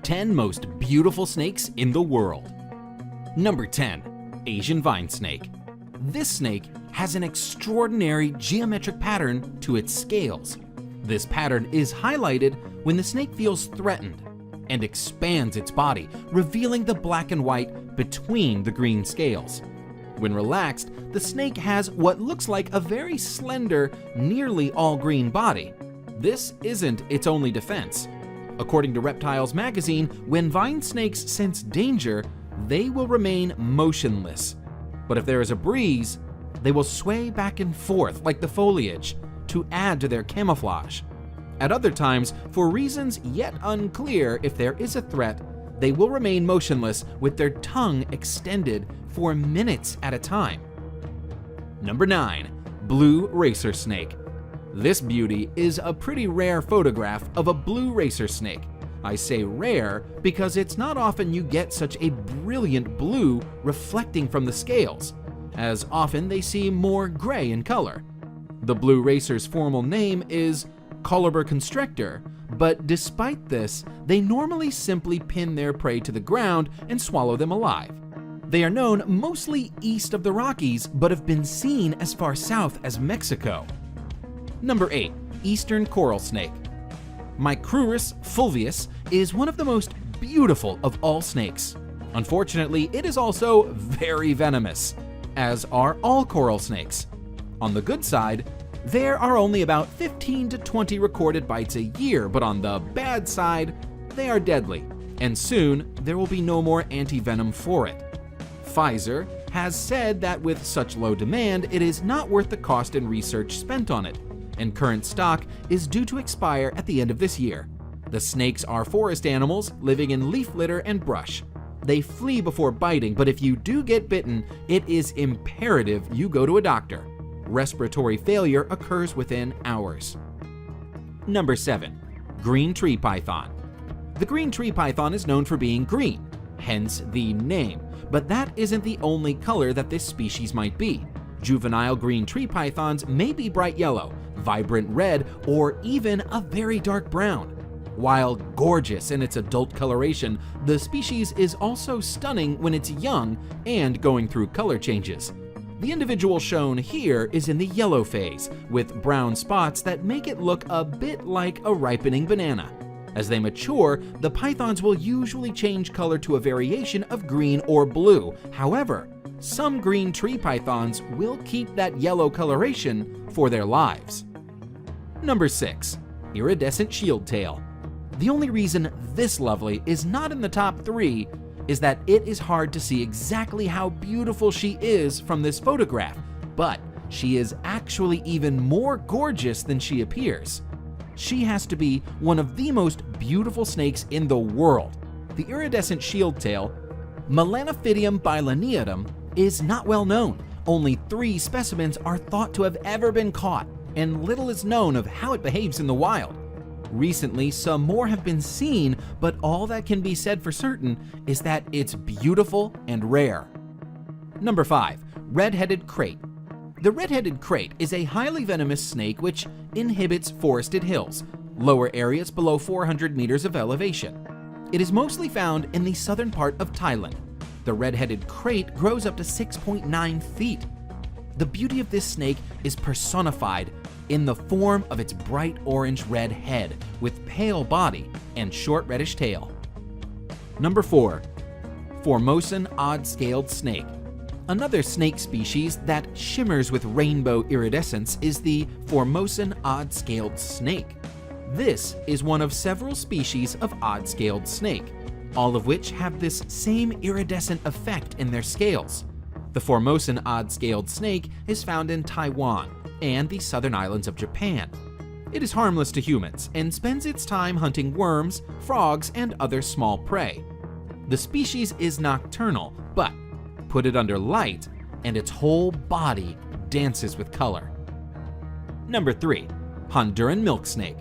10 most beautiful snakes in the world. Number 10. Asian vine snake. This snake has an extraordinary geometric pattern to its scales. This pattern is highlighted when the snake feels threatened and expands its body, revealing the black and white between the green scales. When relaxed, the snake has what looks like a very slender, nearly all-green body. This isn't its only defense. According to Reptiles magazine, when vine snakes sense danger, they will remain motionless. But if there is a breeze, they will sway back and forth like the foliage to add to their camouflage. At other times, for reasons yet unclear if there is a threat, they will remain motionless with their tongue extended for minutes at a time. Number 9. Blue racer snake. This beauty is a pretty rare photograph of a blue racer snake. I say rare because it's not often you get such a brilliant blue reflecting from the scales, as often they seem more gray in color. The blue racer's formal name is Coluber constrictor, but despite this, they normally simply pin their prey to the ground and swallow them alive. They are known mostly east of the Rockies, but have been seen as far south as Mexico. Number 8. Eastern coral snake. Micrurus fulvius is one of the most beautiful of all snakes. Unfortunately, it is also very venomous, as are all coral snakes. On the good side, there are only about 15 to 20 recorded bites a year, but on the bad side, they are deadly, and soon there will be no more anti-venom for it. Pfizer has said that with such low demand, it is not worth the cost and research spent on it, and current stock is due to expire at the end of this year. The snakes are forest animals living in leaf litter and brush. They flee before biting, but if you do get bitten, it is imperative you go to a doctor. Respiratory failure occurs within hours. Number 7. Green tree python. The green tree python is known for being green, hence the name, but that isn't the only color that this species might be. Juvenile green tree pythons may be bright yellow, vibrant red, or even a very dark brown. While gorgeous in its adult coloration, the species is also stunning when it's young and going through color changes. The individual shown here is in the yellow phase, with brown spots that make it look a bit like a ripening banana. As they mature, the pythons will usually change color to a variation of green or blue. However, some green tree pythons will keep that yellow coloration for their lives. Number 6. Iridescent shield tail. The only reason this lovely is not in the top 3 is that it is hard to see exactly how beautiful she is from this photograph, but she is actually even more gorgeous than she appears. She has to be one of the most beautiful snakes in the world. The iridescent shield tail, Melanophydium bilineatum, is not well known. Only 3 specimens are thought to have ever been caught, and little is known of how it behaves in the wild. Recently, some more have been seen, but all that can be said for certain is that it's beautiful and rare. Number 5. Red-headed krait. The red-headed krait is a highly venomous snake which inhabits forested hills, lower areas below 400 meters of elevation. It is mostly found in the southern part of Thailand. The red-headed krait grows up to 6.9 feet. The beauty of this snake is personified in the form of its bright orange-red head with pale body and short reddish tail. Number 4. Formosan odd-scaled snake. Another snake species that shimmers with rainbow iridescence is the Formosan odd-scaled snake. This is one of several species of odd-scaled snake, all of which have this same iridescent effect in their scales. The Formosan odd-scaled snake is found in Taiwan and the southern islands of Japan. It is harmless to humans and spends its time hunting worms, frogs, and other small prey. The species is nocturnal, but put it under light and its whole body dances with color. Number 3. Honduran milk snake.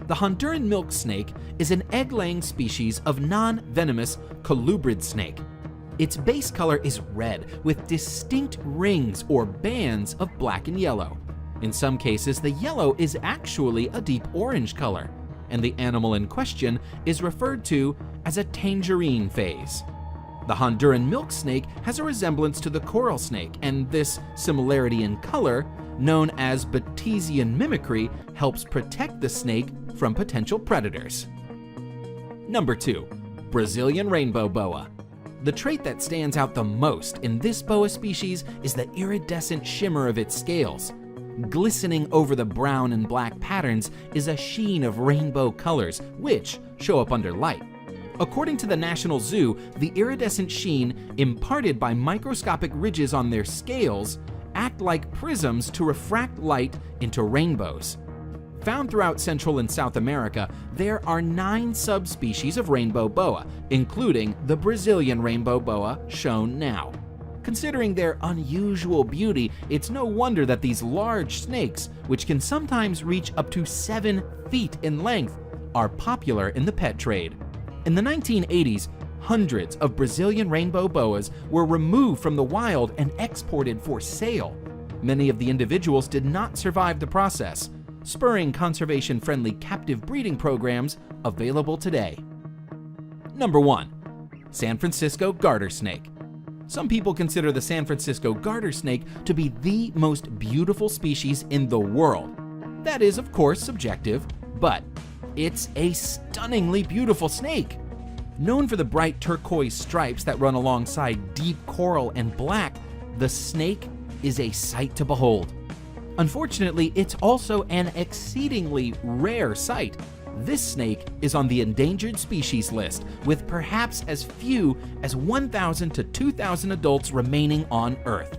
The Honduran milk snake is an egg-laying species of non-venomous colubrid snake. Its base color is red with distinct rings or bands of black and yellow. In some cases, the yellow is actually a deep orange color, and the animal in question is referred to as a tangerine phase. The Honduran milk snake has a resemblance to the coral snake, and this similarity in color, known as Batesian mimicry, helps protect the snake from potential predators. Number 2. Brazilian rainbow boa. The trait that stands out the most in this boa species is the iridescent shimmer of its scales. Glistening over the brown and black patterns is a sheen of rainbow colors, which show up under light. According to the National Zoo, the iridescent sheen, imparted by microscopic ridges on their scales, act like prisms to refract light into rainbows. Found throughout Central and South America, there are 9 subspecies of rainbow boa, including the Brazilian rainbow boa shown now. Considering their unusual beauty, it's no wonder that these large snakes, which can sometimes reach up to 7 feet in length, are popular in the pet trade. In the 1980s, hundreds of Brazilian rainbow boas were removed from the wild and exported for sale. Many of the individuals did not survive the process, spurring conservation-friendly captive breeding programs available today. Number 1. San Francisco garter snake. Some people consider the San Francisco garter snake to be the most beautiful species in the world. That is, of course, subjective, but it's a stunningly beautiful snake. Known for the bright turquoise stripes that run alongside deep coral and black, the snake is a sight to behold. Unfortunately, it's also an exceedingly rare sight. This snake is on the endangered species list, with perhaps as few as 1,000 to 2,000 adults remaining on Earth.